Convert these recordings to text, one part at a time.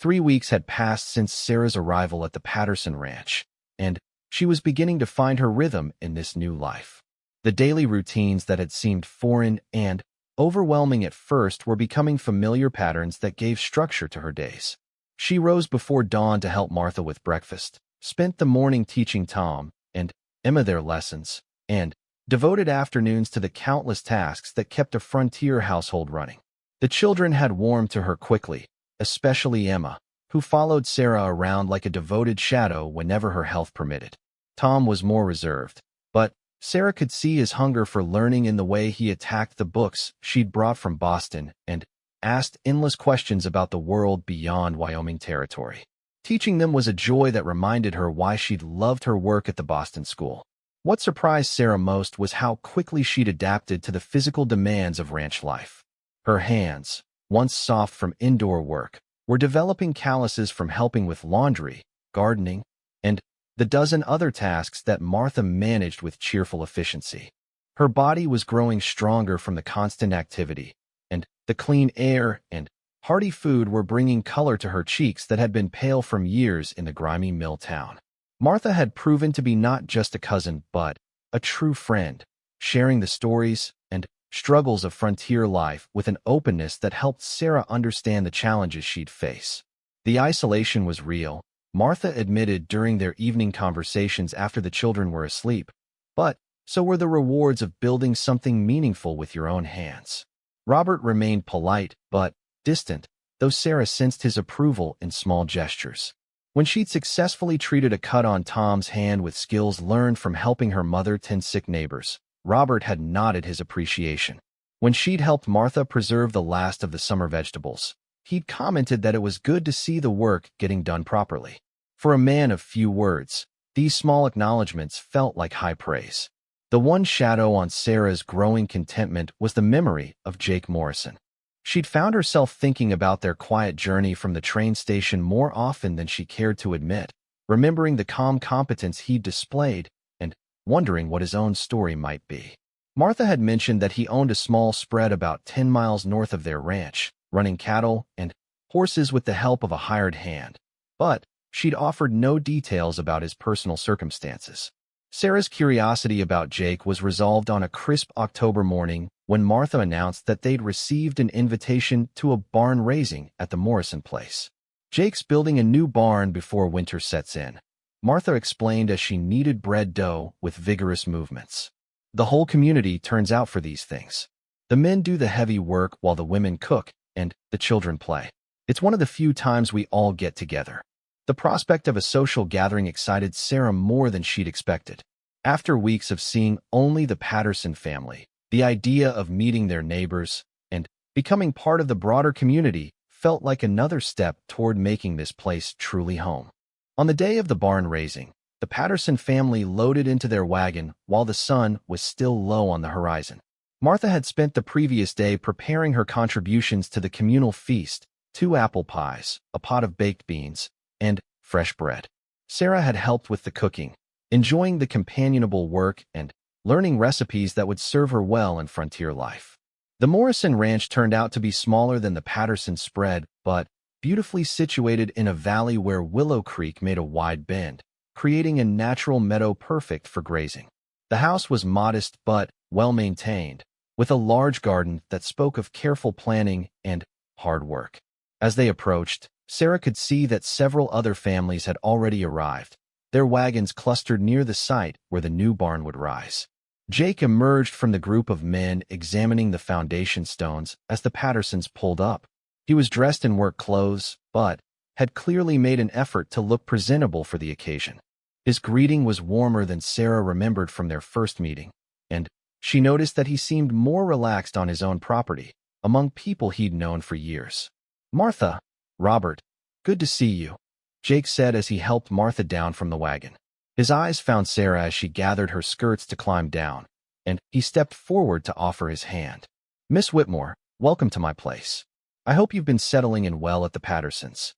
3 weeks had passed since Sarah's arrival at the Patterson Ranch, and she was beginning to find her rhythm in this new life. The daily routines that had seemed foreign and overwhelming at first were becoming familiar patterns that gave structure to her days. She rose before dawn to help Martha with breakfast, spent the morning teaching Tom and Emma their lessons, and devoted afternoons to the countless tasks that kept a frontier household running. The children had warmed to her quickly, especially Emma, who followed Sarah around like a devoted shadow whenever her health permitted. Tom was more reserved, but Sarah could see his hunger for learning in the way he attacked the books she'd brought from Boston and asked endless questions about the world beyond Wyoming territory. Teaching them was a joy that reminded her why she'd loved her work at the Boston school. What surprised Sarah most was how quickly she'd adapted to the physical demands of ranch life. Her hands, once soft from indoor work, were developing calluses from helping with laundry, gardening, and the dozen other tasks that Martha managed with cheerful efficiency. Her body was growing stronger from the constant activity, and the clean air and hearty food were bringing color to her cheeks that had been pale from years in the grimy mill town. Martha had proven to be not just a cousin but a true friend, sharing the stories and struggles of frontier life with an openness that helped Sarah understand the challenges she'd face. The isolation was real, Martha admitted during their evening conversations after the children were asleep, but so were the rewards of building something meaningful with your own hands. Robert remained polite but distant, though Sarah sensed his approval in small gestures. When she'd successfully treated a cut on Tom's hand with skills learned from helping her mother tend sick neighbors, Robert had nodded his appreciation. When she'd helped Martha preserve the last of the summer vegetables, he'd commented that it was good to see the work getting done properly. For a man of few words, these small acknowledgments felt like high praise. The one shadow on Sarah's growing contentment was the memory of Jake Morrison. She'd found herself thinking about their quiet journey from the train station more often than she cared to admit, remembering the calm competence he'd displayed and wondering what his own story might be. Martha had mentioned that he owned a small spread about 10 miles north of their ranch, running cattle and horses with the help of a hired hand, but she'd offered no details about his personal circumstances. Sarah's curiosity about Jake was resolved on a crisp October morning when Martha announced that they'd received an invitation to a barn raising at the Morrison place. Jake's building a new barn before winter sets in, Martha explained as she kneaded bread dough with vigorous movements. The whole community turns out for these things. The men do the heavy work while the women cook and the children play. It's one of the few times we all get together. The prospect of a social gathering excited Sarah more than she'd expected. After weeks of seeing only the Patterson family, the idea of meeting their neighbors and becoming part of the broader community felt like another step toward making this place truly home. On the day of the barn raising, the Patterson family loaded into their wagon while the sun was still low on the horizon. Martha had spent the previous day preparing her contributions to the communal feast: 2 apple pies, a pot of baked beans, and fresh bread. Sarah had helped with the cooking, enjoying the companionable work and learning recipes that would serve her well in frontier life. The Morrison Ranch turned out to be smaller than the Patterson spread, but beautifully situated in a valley where Willow Creek made a wide bend, creating a natural meadow perfect for grazing. The house was modest but well-maintained, with a large garden that spoke of careful planning and hard work. As they approached, Sarah could see that several other families had already arrived, their wagons clustered near the site where the new barn would rise. Jake emerged from the group of men examining the foundation stones as the Pattersons pulled up. He was dressed in work clothes, but had clearly made an effort to look presentable for the occasion. His greeting was warmer than Sarah remembered from their first meeting, and she noticed that he seemed more relaxed on his own property, among people he'd known for years. "Martha, Robert, good to see you," Jake said as he helped Martha down from the wagon. His eyes found Sarah as she gathered her skirts to climb down, and he stepped forward to offer his hand. "Miss Whitmore, welcome to my place. I hope you've been settling in well at the Pattersons."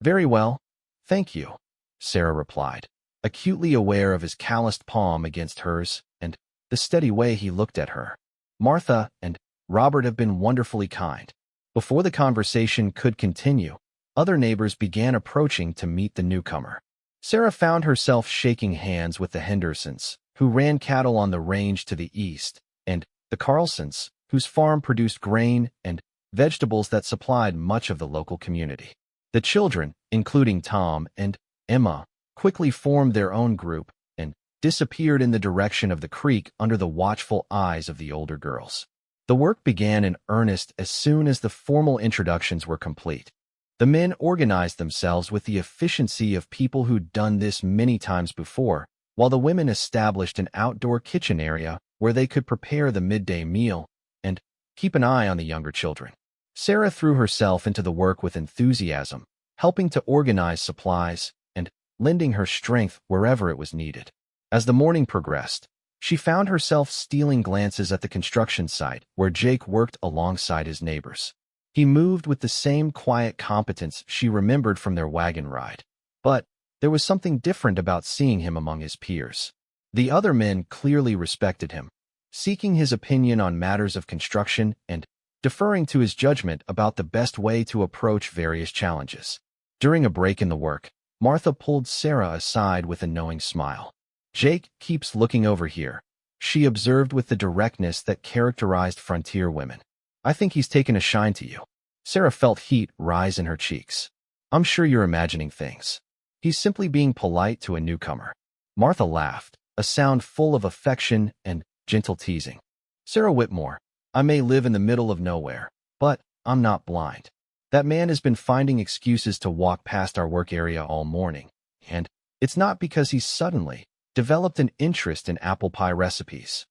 "Very well, thank you," Sarah replied, acutely aware of his calloused palm against hers and the steady way he looked at her. "Martha and Robert have been wonderfully kind." Before the conversation could continue, other neighbors began approaching to meet the newcomer. Sarah found herself shaking hands with the Hendersons, who ran cattle on the range to the east, and the Carlsons, whose farm produced grain and vegetables that supplied much of the local community. The children, including Tom and Emma, quickly formed their own group and disappeared in the direction of the creek under the watchful eyes of the older girls. The work began in earnest as soon as the formal introductions were complete. The men organized themselves with the efficiency of people who'd done this many times before, while the women established an outdoor kitchen area where they could prepare the midday meal and keep an eye on the younger children. Sarah threw herself into the work with enthusiasm, helping to organize supplies and lending her strength wherever it was needed. As the morning progressed, she found herself stealing glances at the construction site where Jake worked alongside his neighbors. He moved with the same quiet competence she remembered from their wagon ride, but there was something different about seeing him among his peers. The other men clearly respected him, seeking his opinion on matters of construction and deferring to his judgment about the best way to approach various challenges. During a break in the work, Martha pulled Sarah aside with a knowing smile. "Jake keeps looking over here," she observed with the directness that characterized frontier women. "I think he's taken a shine to you." Sarah felt heat rise in her cheeks. "I'm sure you're imagining things. He's simply being polite to a newcomer." Martha laughed, a sound full of affection and gentle teasing. "Sarah Whitmore, I may live in the middle of nowhere, but I'm not blind. That man has been finding excuses to walk past our work area all morning, and it's not because he's suddenly developed an interest in apple pie recipes."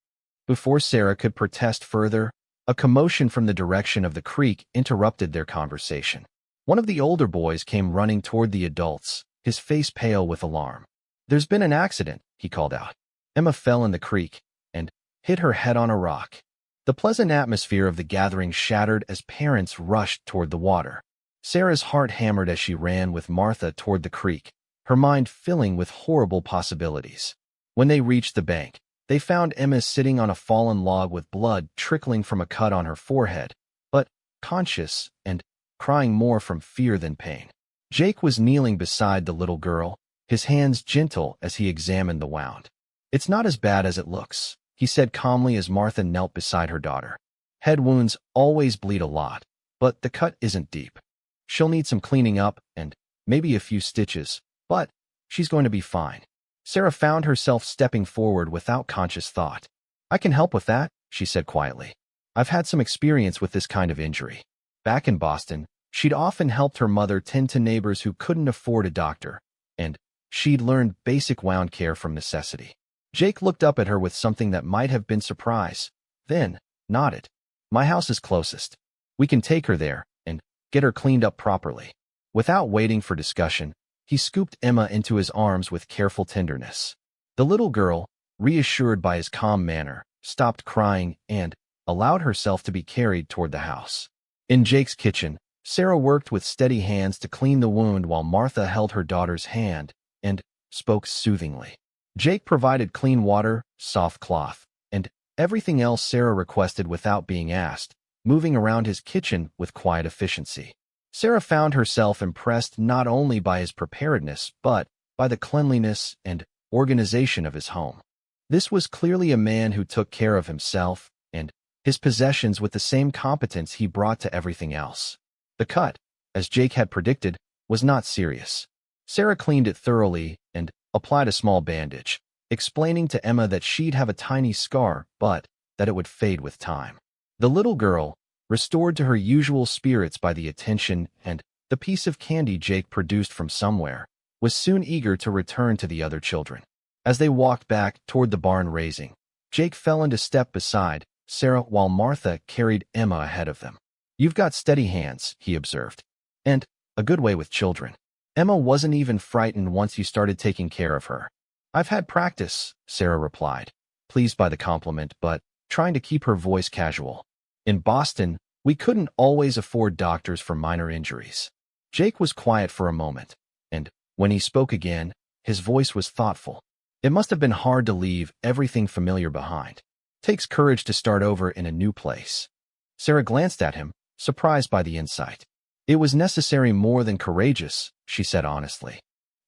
Before Sarah could protest further, a commotion from the direction of the creek interrupted their conversation. One of the older boys came running toward the adults, his face pale with alarm. "There's been an accident," he called out. Emma fell in the creek and hit her head on a rock. The pleasant atmosphere of the gathering shattered as parents rushed toward the water. Sarah's heart hammered as she ran with Martha toward the creek, her mind filling with horrible possibilities. When they reached the bank, they found Emma sitting on a fallen log with blood trickling from a cut on her forehead, but conscious and crying more from fear than pain. Jake was kneeling beside the little girl, his hands gentle as he examined the wound. "It's not as bad as it looks," he said calmly as Martha knelt beside her daughter. "Head wounds always bleed a lot, but the cut isn't deep. She'll need some cleaning up and maybe a few stitches, but she's going to be fine." Sarah found herself stepping forward without conscious thought. "I can help with that," she said quietly. "I've had some experience with this kind of injury. Back in Boston, she'd often helped her mother tend to neighbors who couldn't afford a doctor, and she'd learned basic wound care from necessity." Jake looked up at her with something that might have been surprise, then nodded. "My house is closest. We can take her there and get her cleaned up properly." Without waiting for discussion, he scooped Emma into his arms with careful tenderness. The little girl, reassured by his calm manner, stopped crying and allowed herself to be carried toward the house. In Jake's kitchen, Sarah worked with steady hands to clean the wound while Martha held her daughter's hand and spoke soothingly. Jake provided clean water, soft cloth, and everything else Sarah requested without being asked, moving around his kitchen with quiet efficiency. Sarah found herself impressed not only by his preparedness, but by the cleanliness and organization of his home. This was clearly a man who took care of himself and his possessions with the same competence he brought to everything else. The cut, as Jake had predicted, was not serious. Sarah cleaned it thoroughly and applied a small bandage, explaining to Emma that she'd have a tiny scar, but that it would fade with time. The little girl, restored to her usual spirits by the attention and the piece of candy Jake produced from somewhere, was soon eager to return to the other children. As they walked back toward the barn raising, Jake fell into step beside Sarah while Martha carried Emma ahead of them. "You've got steady hands," he observed, "and a good way with children. Emma wasn't even frightened once you started taking care of her." "I've had practice," Sarah replied, pleased by the compliment but trying to keep her voice casual. "In Boston, we couldn't always afford doctors for minor injuries." Jake was quiet for a moment, and when he spoke again, his voice was thoughtful. "It must have been hard to leave everything familiar behind. Takes courage to start over in a new place." Sarah glanced at him, surprised by the insight. It was necessary more than courageous, she said honestly.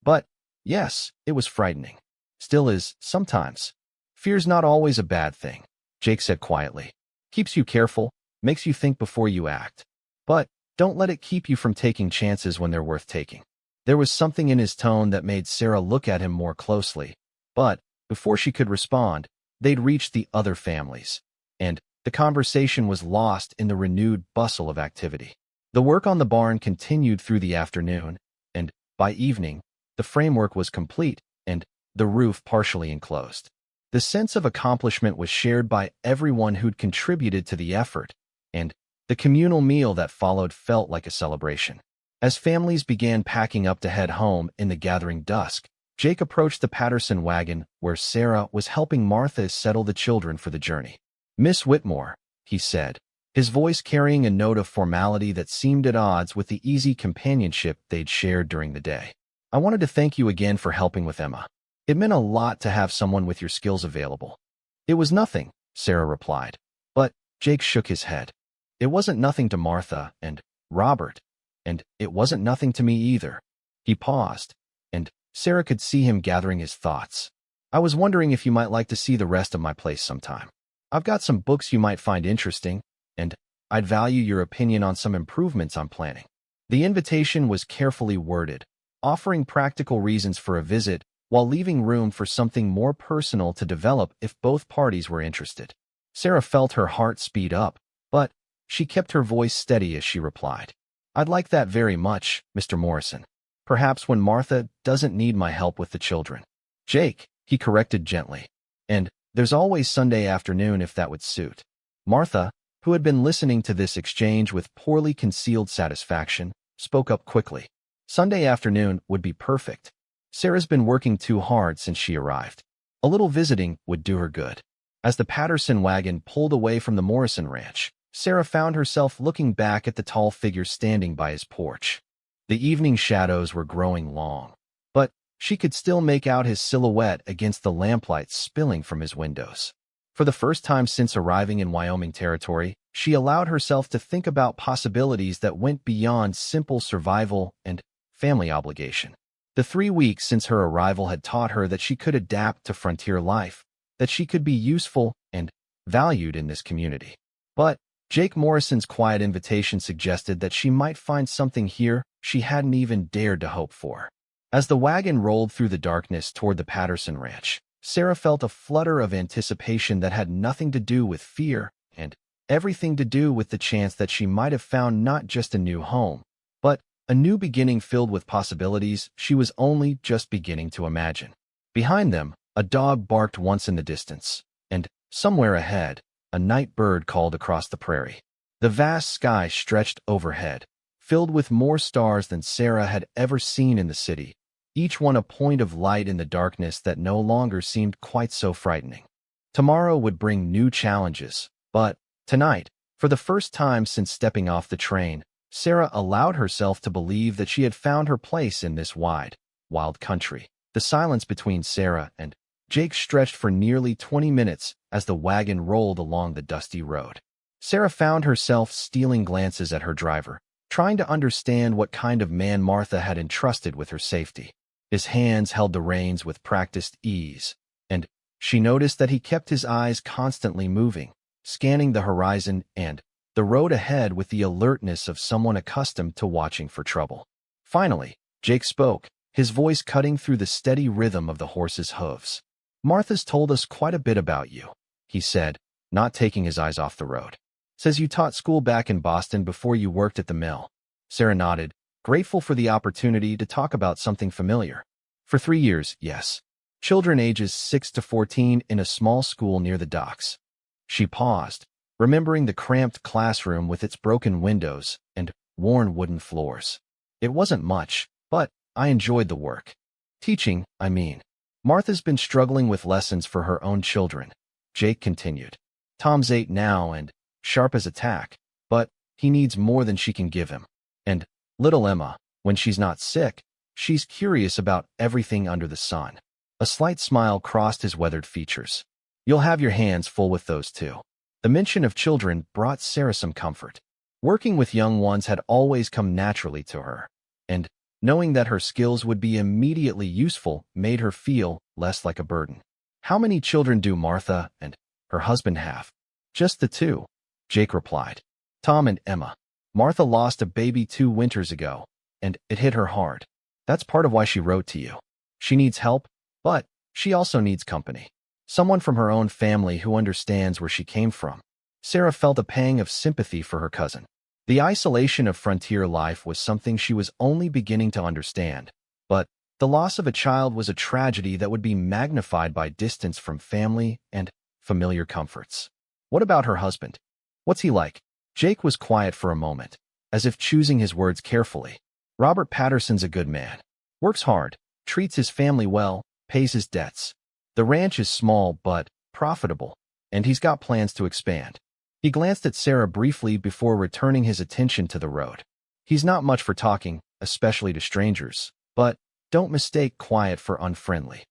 But, yes, it was frightening. Still is, sometimes. Fear's not always a bad thing, Jake said quietly. Keeps you careful, makes you think before you act. But, don't let it keep you from taking chances when they're worth taking. There was something in his tone that made Sarah look at him more closely. But, before she could respond, they'd reached the other families. And the conversation was lost in the renewed bustle of activity. The work on the barn continued through the afternoon, and, by evening, the framework was complete, and the roof partially enclosed. The sense of accomplishment was shared by everyone who'd contributed to the effort, and the communal meal that followed felt like a celebration. As families began packing up to head home in the gathering dusk, Jake approached the Patterson wagon where Sarah was helping Martha settle the children for the journey. "Miss Whitmore," he said, his voice carrying a note of formality that seemed at odds with the easy companionship they'd shared during the day. "I wanted to thank you again for helping with Emma. It meant a lot to have someone with your skills available." "It was nothing," Sarah replied. But Jake shook his head. "It wasn't nothing to Martha and Robert, and it wasn't nothing to me either." He paused, and Sarah could see him gathering his thoughts. "I was wondering if you might like to see the rest of my place sometime. I've got some books you might find interesting, and I'd value your opinion on some improvements I'm planning." The invitation was carefully worded, offering practical reasons for a visit while leaving room for something more personal to develop if both parties were interested. Sarah felt her heart speed up, but she kept her voice steady as she replied, "I'd like that very much, Mr. Morrison. Perhaps when Martha doesn't need my help with the children." "Jake," he corrected gently. "And there's always Sunday afternoon if that would suit." Martha, who had been listening to this exchange with poorly concealed satisfaction, spoke up quickly. "Sunday afternoon would be perfect. Sarah's been working too hard since she arrived. A little visiting would do her good." As the Patterson wagon pulled away from the Morrison ranch, Sarah found herself looking back at the tall figure standing by his porch. The evening shadows were growing long, but she could still make out his silhouette against the lamplight spilling from his windows. For the first time since arriving in Wyoming territory, she allowed herself to think about possibilities that went beyond simple survival and family obligation. The 3 weeks since her arrival had taught her that she could adapt to frontier life, that she could be useful and valued in this community. But Jake Morrison's quiet invitation suggested that she might find something here she hadn't even dared to hope for. As the wagon rolled through the darkness toward the Patterson ranch, Sarah felt a flutter of anticipation that had nothing to do with fear and everything to do with the chance that she might have found not just a new home, but a new beginning filled with possibilities she was only just beginning to imagine. Behind them, a dog barked once in the distance, and somewhere ahead, a night bird called across the prairie. The vast sky stretched overhead, filled with more stars than Sarah had ever seen in the city, each one a point of light in the darkness that no longer seemed quite so frightening. Tomorrow would bring new challenges, but tonight, for the first time since stepping off the train, Sarah allowed herself to believe that she had found her place in this wide, wild country. The silence between Sarah and Jake stretched for nearly 20 minutes as the wagon rolled along the dusty road. Sarah found herself stealing glances at her driver, trying to understand what kind of man Martha had entrusted with her safety. His hands held the reins with practiced ease, and she noticed that he kept his eyes constantly moving, scanning the horizon and the road ahead with the alertness of someone accustomed to watching for trouble. Finally, Jake spoke, his voice cutting through the steady rhythm of the horse's hooves. "Martha's told us quite a bit about you," he said, not taking his eyes off the road. "Says you taught school back in Boston before you worked at the mill." Sarah nodded, grateful for the opportunity to talk about something familiar. "For 3 years, yes. Children ages 6 to 14 in a small school near the docks." She paused, remembering the cramped classroom with its broken windows and worn wooden floors. "It wasn't much, but I enjoyed the work. Teaching, I mean. Martha's been struggling with lessons for her own children," Jake continued. "Tom's 8 now and sharp as a tack, but he needs more than she can give him. And little Emma, when she's not sick, she's curious about everything under the sun." A slight smile crossed his weathered features. "You'll have your hands full with those too." The mention of children brought Sarah some comfort. Working with young ones had always come naturally to her, and knowing that her skills would be immediately useful made her feel less like a burden. How many children do Martha and her husband have? Just the two, Jake replied. Tom and Emma. Martha lost a baby 2 winters ago, and it hit her hard. That's part of why she wrote to you. She needs help, but she also needs company. Someone from her own family who understands where she came from. Sarah felt a pang of sympathy for her cousin. The isolation of frontier life was something she was only beginning to understand, but the loss of a child was a tragedy that would be magnified by distance from family and familiar comforts. What about her husband? What's he like? Jake was quiet for a moment, as if choosing his words carefully. Robert Patterson's a good man. Works hard, treats his family well, pays his debts. The ranch is small but profitable, and he's got plans to expand. He glanced at Sarah briefly before returning his attention to the road. He's not much for talking, especially to strangers, but don't mistake quiet for unfriendly.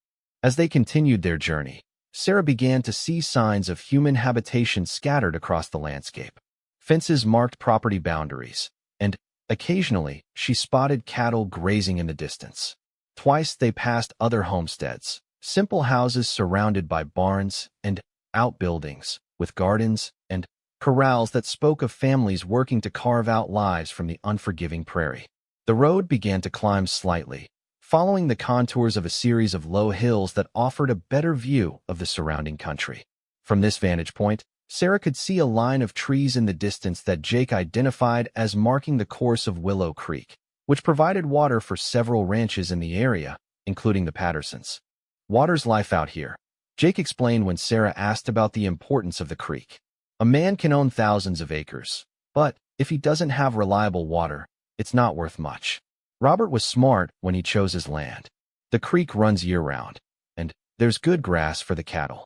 As they continued their journey, Sarah began to see signs of human habitation scattered across the landscape. Fences marked property boundaries, and occasionally she spotted cattle grazing in the distance. Twice they passed other homesteads, simple houses surrounded by barns and outbuildings, with gardens and corrals that spoke of families working to carve out lives from the unforgiving prairie. The road began to climb slightly, following the contours of a series of low hills that offered a better view of the surrounding country. From this vantage point, Sarah could see a line of trees in the distance that Jake identified as marking the course of Willow Creek, which provided water for several ranches in the area, including the Pattersons. Water's life out here, Jake explained when Sarah asked about the importance of the creek. A man can own thousands of acres, but if he doesn't have reliable water, it's not worth much. Robert was smart when he chose his land. The creek runs year-round, and there's good grass for the cattle.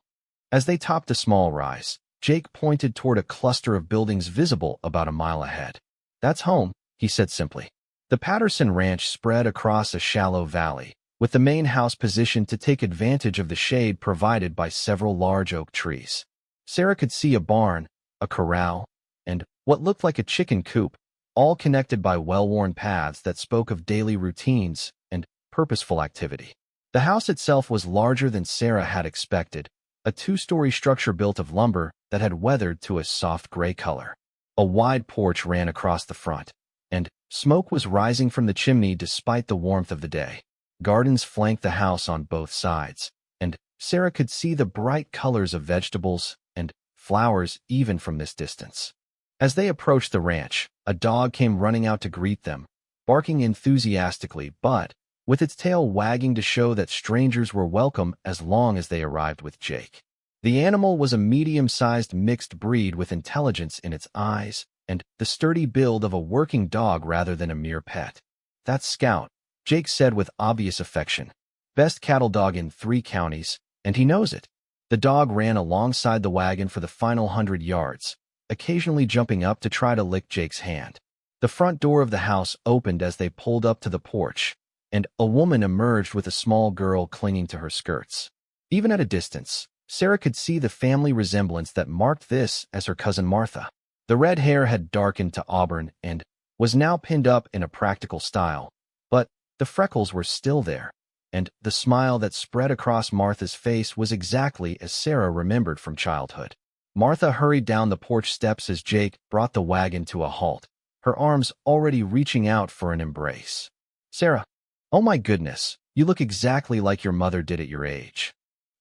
As they topped a small rise, Jake pointed toward a cluster of buildings visible about a mile ahead. That's home, he said simply. The Patterson Ranch spread across a shallow valley, with the main house positioned to take advantage of the shade provided by several large oak trees. Sarah could see a barn, a corral, and what looked like a chicken coop, all connected by well-worn paths that spoke of daily routines and purposeful activity. The house itself was larger than Sarah had expected, a 2-story structure built of lumber that had weathered to a soft gray color. A wide porch ran across the front, and smoke was rising from the chimney despite the warmth of the day. Gardens flanked the house on both sides, and Sarah could see the bright colors of vegetables and flowers even from this distance. As they approached the ranch, a dog came running out to greet them, barking enthusiastically but with its tail wagging to show that strangers were welcome as long as they arrived with Jake. The animal was a medium-sized mixed breed with intelligence in its eyes and the sturdy build of a working dog rather than a mere pet. That's Scout, Jake said with obvious affection. Best cattle dog in 3 counties, and he knows it. The dog ran alongside the wagon for the final 100 yards, occasionally jumping up to try to lick Jake's hand. The front door of the house opened as they pulled up to the porch, and a woman emerged with a small girl clinging to her skirts. Even at a distance, Sarah could see the family resemblance that marked this as her cousin Martha. The red hair had darkened to auburn and was now pinned up in a practical style, but the freckles were still there, and the smile that spread across Martha's face was exactly as Sarah remembered from childhood. Martha hurried down the porch steps as Jake brought the wagon to a halt, her arms already reaching out for an embrace. Sarah, oh my goodness, you look exactly like your mother did at your age.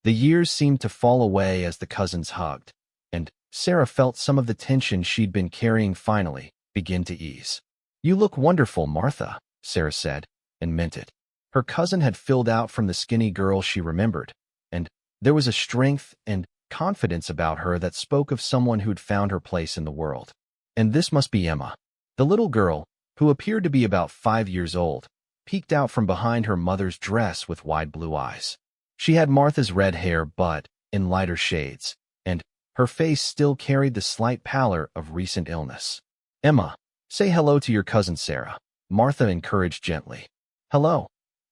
The years seemed to fall away as the cousins hugged, and Sarah felt some of the tension she'd been carrying finally begin to ease. You look wonderful, Martha, Sarah said, and meant it. Her cousin had filled out from the skinny girl she remembered, and there was a strength and confidence about her that spoke of someone who'd found her place in the world. And this must be Emma. The little girl, who appeared to be about 5 years old, peeked out from behind her mother's dress with wide blue eyes. She had Martha's red hair but in lighter shades, and her face still carried the slight pallor of recent illness. Emma, say hello to your cousin Sarah, Martha encouraged gently. Hello,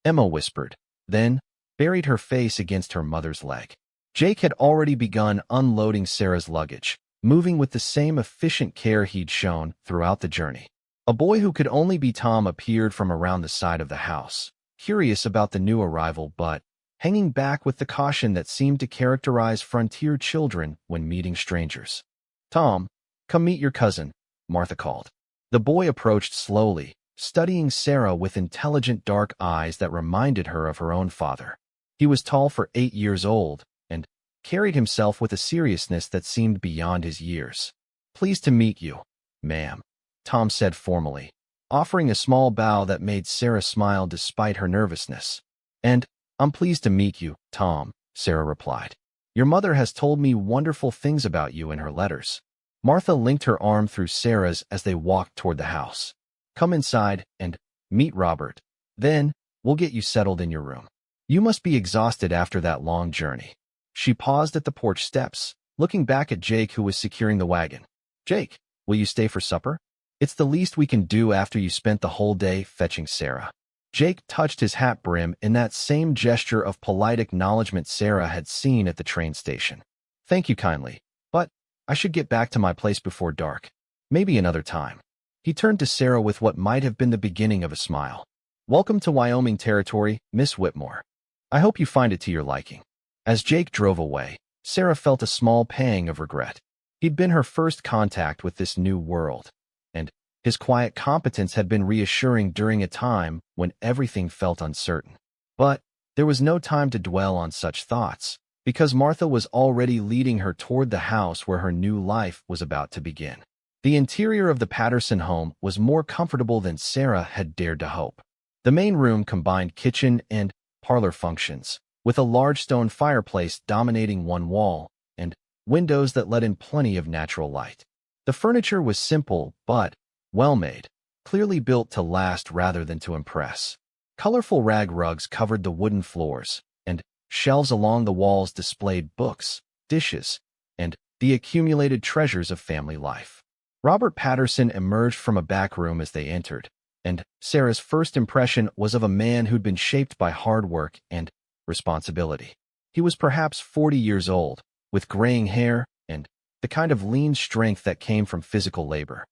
Emma whispered, then buried her face against her mother's leg. Jake had already begun unloading Sarah's luggage, moving with the same efficient care he'd shown throughout the journey. A boy who could only be Tom appeared from around the side of the house, curious about the new arrival but hanging back with the caution that seemed to characterize frontier children when meeting strangers. "Tom, come meet your cousin," Martha called. The boy approached slowly, studying Sarah with intelligent dark eyes that reminded her of her own father. He was tall for 8 years old and carried himself with a seriousness that seemed beyond his years. "Pleased to meet you, ma'am," Tom said formally, offering a small bow that made Sarah smile despite her nervousness. "And I'm pleased to meet you, Tom," Sarah replied. "Your mother has told me wonderful things about you in her letters." Martha linked her arm through Sarah's as they walked toward the house. "Come inside and meet Robert. Then we'll get you settled in your room. You must be exhausted after that long journey." She paused at the porch steps, looking back at Jake, who was securing the wagon. "Jake, will you stay for supper? It's the least we can do after you spent the whole day fetching Sarah." Jake touched his hat brim in that same gesture of polite acknowledgement Sarah had seen at the train station. "Thank you kindly, but I should get back to my place before dark. Maybe another time." He turned to Sarah with what might have been the beginning of a smile. "Welcome to Wyoming territory, Miss Whitmore. I hope you find it to your liking." As Jake drove away, Sarah felt a small pang of regret. He'd been her first contact with this new world, and his quiet competence had been reassuring during a time when everything felt uncertain. But there was no time to dwell on such thoughts, because Martha was already leading her toward the house where her new life was about to begin. The interior of the Patterson home was more comfortable than Sarah had dared to hope. The main room combined kitchen and parlor functions, with a large stone fireplace dominating one wall and windows that let in plenty of natural light. The furniture was simple but well-made, clearly built to last rather than to impress. Colorful rag rugs covered the wooden floors, and shelves along the walls displayed books, dishes, and the accumulated treasures of family life. Robert Patterson emerged from a back room as they entered, and Sarah's first impression was of a man who'd been shaped by hard work and responsibility. He was perhaps 40 years old, with graying hair and the kind of lean strength that came from physical labor.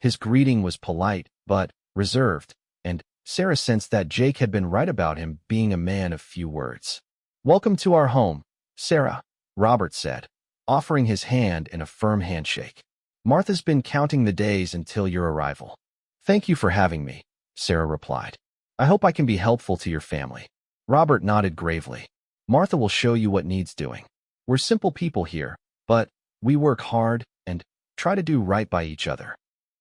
His greeting was polite but reserved, and Sarah sensed that Jake had been right about him being a man of few words. "Welcome to our home, Sarah," Robert said, offering his hand in a firm handshake. "Martha's been counting the days until your arrival." "Thank you for having me," Sarah replied. "I hope I can be helpful to your family." Robert nodded gravely. "Martha will show you what needs doing. We're simple people here, but we work hard and try to do right by each other."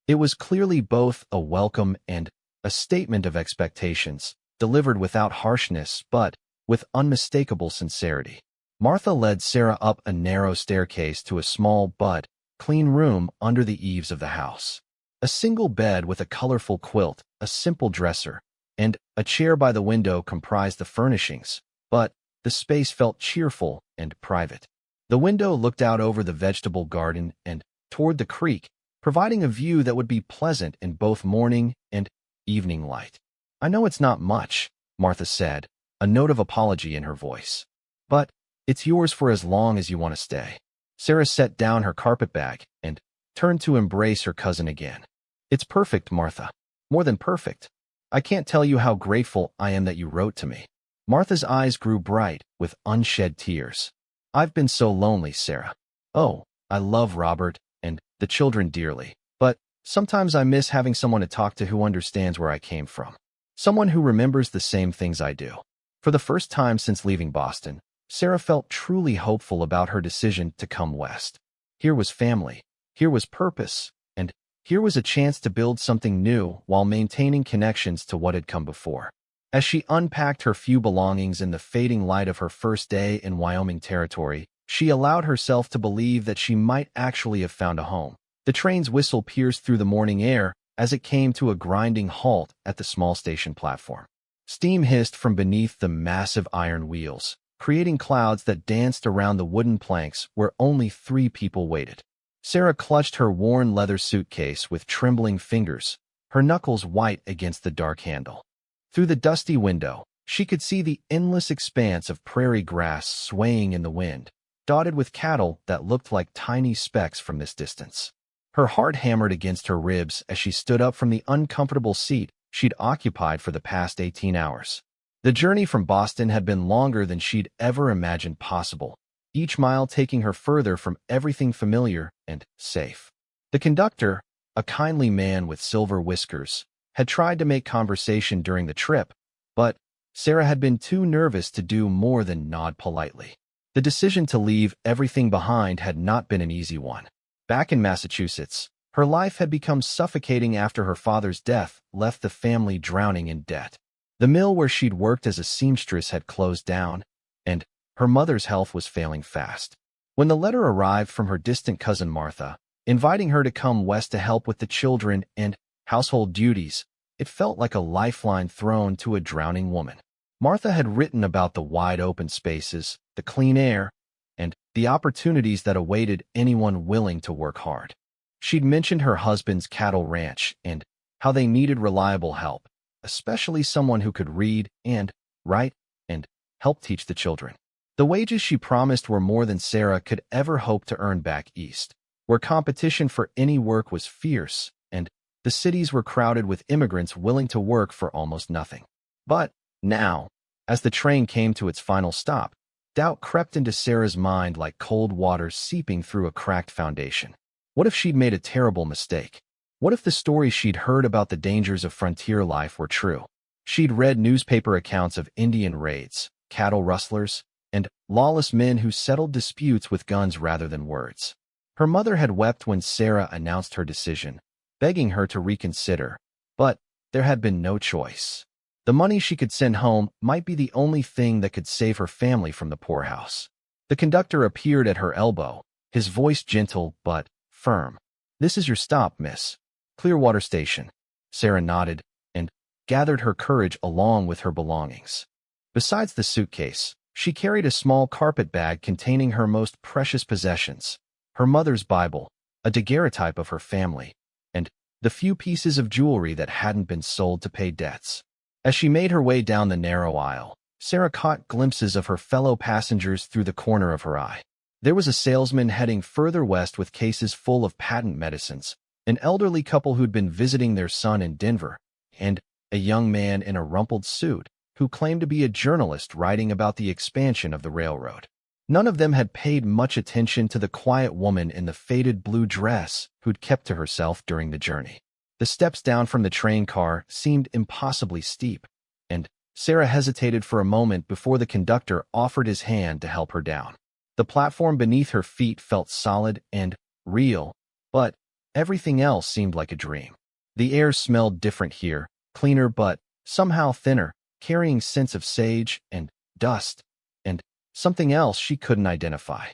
It was clearly both a welcome and a statement of expectations, delivered without harshness but with unmistakable sincerity. Martha led Sarah up a narrow staircase to a small but clean room under the eaves of the house. A single bed with a colorful quilt, a simple dresser, and a chair by the window comprised the furnishings, but the space felt cheerful and private. The window looked out over the vegetable garden and toward the creek, providing a view that would be pleasant in both morning and evening light. "I know it's not much," Martha said, a note of apology in her voice. "But it's yours for as long as you want to stay." Sarah set down her carpetbag and turned to embrace her cousin again. "It's perfect, Martha. More than perfect. I can't tell you how grateful I am that you wrote to me." Martha's eyes grew bright with unshed tears. "I've been so lonely, Sarah. Oh, I love Robert and the children dearly, but sometimes I miss having someone to talk to who understands where I came from. Someone who remembers the same things I do." For the first time since leaving Boston, Sarah felt truly hopeful about her decision to come west. Here was family, here was purpose, and here was a chance to build something new while maintaining connections to what had come before. As she unpacked her few belongings in the fading light of her first day in Wyoming territory, she allowed herself to believe that she might actually have found a home. The train's whistle pierced through the morning air as it came to a grinding halt at the small station platform. Steam hissed from beneath the massive iron wheels, creating clouds that danced around the wooden planks where only 3 people waited. Sarah clutched her worn leather suitcase with trembling fingers, her knuckles white against the dark handle. Through the dusty window, she could see the endless expanse of prairie grass swaying in the wind, dotted with cattle that looked like tiny specks from this distance. Her heart hammered against her ribs as she stood up from the uncomfortable seat she'd occupied for the past 18 hours. The journey from Boston had been longer than she'd ever imagined possible, each mile taking her further from everything familiar and safe. The conductor, a kindly man with silver whiskers, had tried to make conversation during the trip, but Sarah had been too nervous to do more than nod politely. The decision to leave everything behind had not been an easy one. Back in Massachusetts, her life had become suffocating after her father's death left the family drowning in debt. The mill where she'd worked as a seamstress had closed down, and her mother's health was failing fast. When the letter arrived from her distant cousin Martha, inviting her to come west to help with the children and household duties, it felt like a lifeline thrown to a drowning woman. Martha had written about the wide open spaces, the clean air, and the opportunities that awaited anyone willing to work hard. She'd mentioned her husband's cattle ranch and how they needed reliable help, especially someone who could read and write and help teach the children. The wages she promised were more than Sarah could ever hope to earn back east, where competition for any work was fierce and the cities were crowded with immigrants willing to work for almost nothing. But now, as the train came to its final stop, doubt crept into Sarah's mind like cold water seeping through a cracked foundation. What if she'd made a terrible mistake? What if the stories she'd heard about the dangers of frontier life were true? She'd read newspaper accounts of Indian raids, cattle rustlers, and lawless men who settled disputes with guns rather than words. Her mother had wept when Sarah announced her decision, begging her to reconsider, but there had been no choice. The money she could send home might be the only thing that could save her family from the poorhouse. The conductor appeared at her elbow, his voice gentle but firm. "This is your stop, miss. Clearwater Station." Sarah nodded and gathered her courage along with her belongings. Besides the suitcase, she carried a small carpet bag containing her most precious possessions, her mother's Bible, a daguerreotype of her family, and the few pieces of jewelry that hadn't been sold to pay debts. As she made her way down the narrow aisle, Sarah caught glimpses of her fellow passengers through the corner of her eye. There was a salesman heading further west with cases full of patent medicines, an elderly couple who'd been visiting their son in Denver, and a young man in a rumpled suit who claimed to be a journalist writing about the expansion of the railroad. None of them had paid much attention to the quiet woman in the faded blue dress who'd kept to herself during the journey. The steps down from the train car seemed impossibly steep, and Sarah hesitated for a moment before the conductor offered his hand to help her down. The platform beneath her feet felt solid and real, but everything else seemed like a dream. The air smelled different here, cleaner but somehow thinner, carrying scents of sage and dust, and something else she couldn't identify.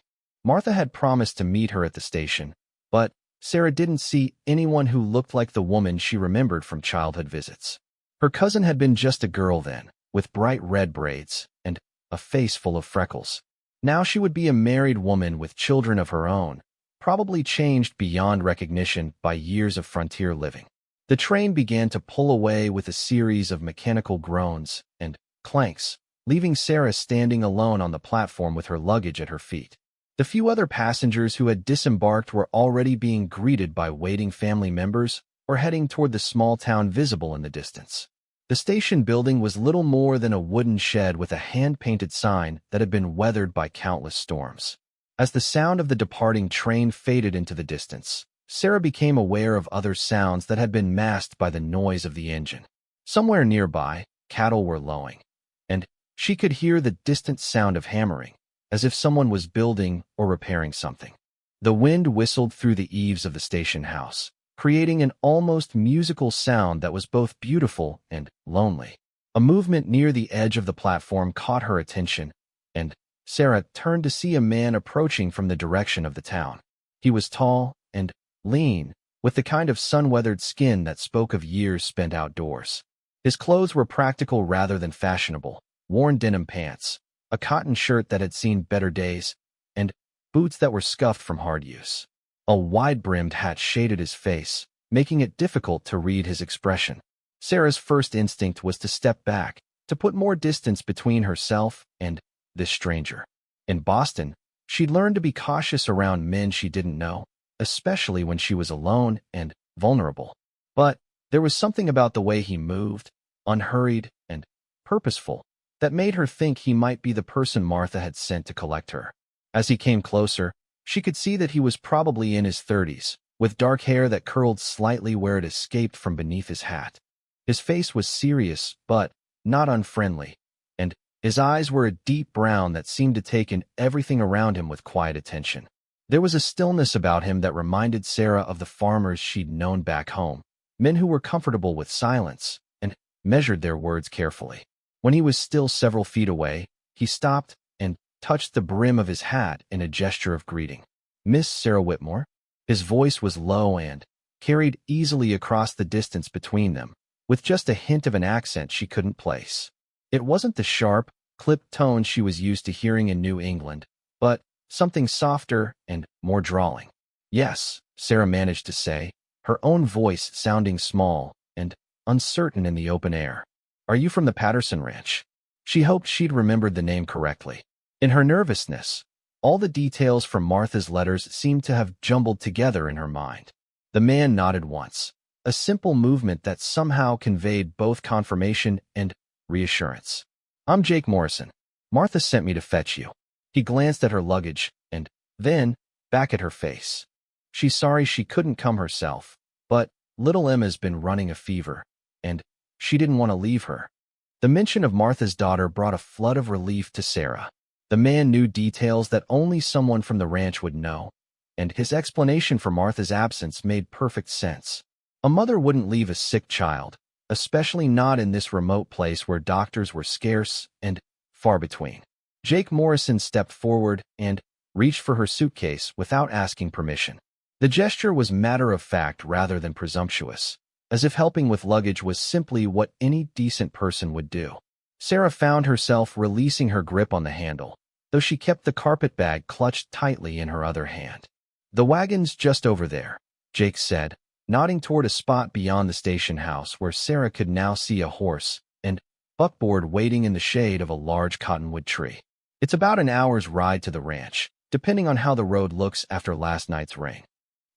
Martha had promised to meet her at the station, but Sarah didn't see anyone who looked like the woman she remembered from childhood visits. Her cousin had been just a girl then, with bright red braids and a face full of freckles. Now she would be a married woman with children of her own, probably changed beyond recognition by years of frontier living. The train began to pull away with a series of mechanical groans and clanks, leaving Sarah standing alone on the platform with her luggage at her feet. The few other passengers who had disembarked were already being greeted by waiting family members or heading toward the small town visible in the distance. The station building was little more than a wooden shed with a hand-painted sign that had been weathered by countless storms. As the sound of the departing train faded into the distance, Sarah became aware of other sounds that had been masked by the noise of the engine. Somewhere nearby, cattle were lowing, and she could hear the distant sound of hammering, as if someone was building or repairing something. The wind whistled through the eaves of the station house, creating an almost musical sound that was both beautiful and lonely. A movement near the edge of the platform caught her attention, and Sarah turned to see a man approaching from the direction of the town. He was tall and lean, with the kind of sun-weathered skin that spoke of years spent outdoors. His clothes were practical rather than fashionable, worn denim pants, a cotton shirt that had seen better days, and boots that were scuffed from hard use. A wide-brimmed hat shaded his face, making it difficult to read his expression. Sarah's first instinct was to step back, to put more distance between herself and this stranger. In Boston, She'd learned to be cautious around men she didn't know, especially when she was alone and vulnerable. But there was something about the way he moved, unhurried and purposeful, that made her think he might be the person Martha had sent to collect her. As he came closer, she could see that he was probably in his 30s, with dark hair that curled slightly where it escaped from beneath his hat. His face was serious, but not unfriendly, and his eyes were a deep brown that seemed to take in everything around him with quiet attention. There was a stillness about him that reminded Sarah of the farmers she'd known back home, men who were comfortable with silence and measured their words carefully. When he was still several feet away, he stopped and touched the brim of his hat in a gesture of greeting. "Miss Sarah Whitmore?" His voice was low and carried easily across the distance between them, with just a hint of an accent she couldn't place. It wasn't the sharp, clipped tone she was used to hearing in New England, but something softer and more drawling. "Yes," Sarah managed to say, her own voice sounding small and uncertain in the open air. "Are you from the Patterson Ranch?" She hoped she'd remembered the name correctly. In her nervousness, all the details from Martha's letters seemed to have jumbled together in her mind. The man nodded once, a simple movement that somehow conveyed both confirmation and reassurance. "I'm Jake Morrison. Martha sent me to fetch you." He glanced at her luggage and then back at her face. "She's sorry she couldn't come herself, but little Emma's been running a fever, and she didn't want to leave her." The mention of Martha's daughter brought a flood of relief to Sarah. The man knew details that only someone from the ranch would know, and his explanation for Martha's absence made perfect sense. A mother wouldn't leave a sick child, especially not in this remote place where doctors were scarce and far between. Jake Morrison stepped forward and reached for her suitcase without asking permission. The gesture was matter-of-fact rather than presumptuous, as if helping with luggage was simply what any decent person would do. Sarah found herself releasing her grip on the handle, though she kept the carpet bag clutched tightly in her other hand. "The wagon's just over there," Jake said, nodding toward a spot beyond the station house where Sarah could now see a horse and buckboard waiting in the shade of a large cottonwood tree. "It's about an hour's ride to the ranch, depending on how the road looks after last night's rain."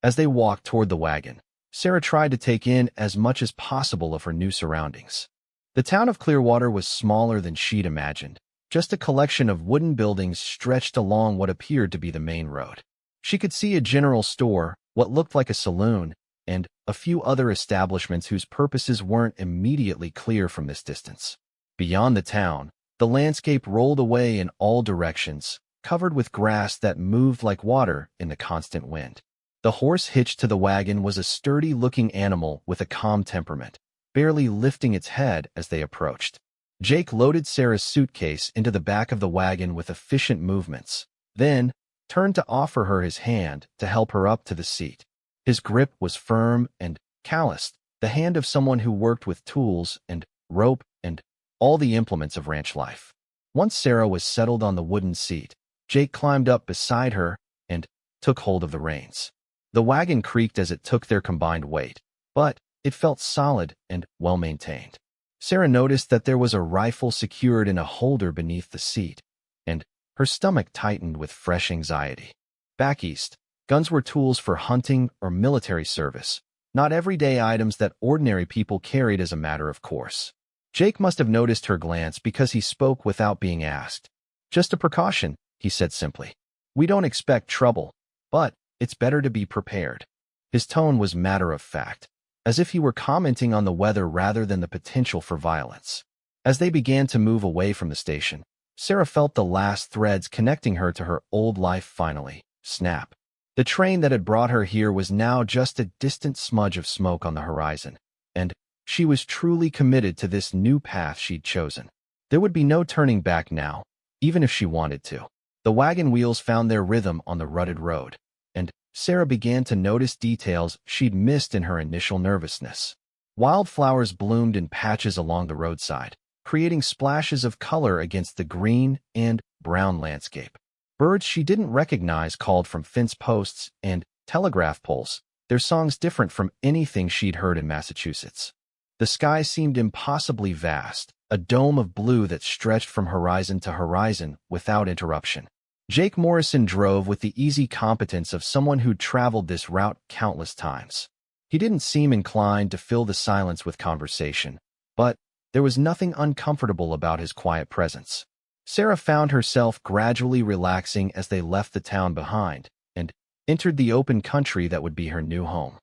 As they walked toward the wagon, Sarah tried to take in as much as possible of her new surroundings. The town of Clearwater was smaller than she'd imagined, just a collection of wooden buildings stretched along what appeared to be the main road. She could see a general store, what looked like a saloon, and a few other establishments whose purposes weren't immediately clear from this distance. Beyond the town, the landscape rolled away in all directions, covered with grass that moved like water in the constant wind. The horse hitched to the wagon was a sturdy-looking animal with a calm temperament, barely lifting its head as they approached. Jake loaded Sarah's suitcase into the back of the wagon with efficient movements, then turned to offer her his hand to help her up to the seat. His grip was firm and calloused, the hand of someone who worked with tools and rope and all the implements of ranch life. Once Sarah was settled on the wooden seat, Jake climbed up beside her and took hold of the reins. The wagon creaked as it took their combined weight, but it felt solid and well-maintained. Sarah noticed that there was a rifle secured in a holder beneath the seat, and her stomach tightened with fresh anxiety. Back east, guns were tools for hunting or military service, not everyday items that ordinary people carried as a matter of course. Jake must have noticed her glance because he spoke without being asked. "Just a precaution," he said simply. "We don't expect trouble, but it's better to be prepared." His tone was matter-of-fact, as if he were commenting on the weather rather than the potential for violence. As they began to move away from the station, Sarah felt the last threads connecting her to her old life finally snap. The train that had brought her here was now just a distant smudge of smoke on the horizon, and she was truly committed to this new path she'd chosen. There would be no turning back now, even if she wanted to. The wagon wheels found their rhythm on the rutted road, and Sarah began to notice details she'd missed in her initial nervousness. Wildflowers bloomed in patches along the roadside, creating splashes of color against the green and brown landscape. Birds she didn't recognize called from fence posts and telegraph poles, their songs different from anything she'd heard in Massachusetts. The sky seemed impossibly vast, a dome of blue that stretched from horizon to horizon without interruption. Jake Morrison drove with the easy competence of someone who'd traveled this route countless times. He didn't seem inclined to fill the silence with conversation, but there was nothing uncomfortable about his quiet presence. Sarah found herself gradually relaxing as they left the town behind and entered the open country that would be her new home.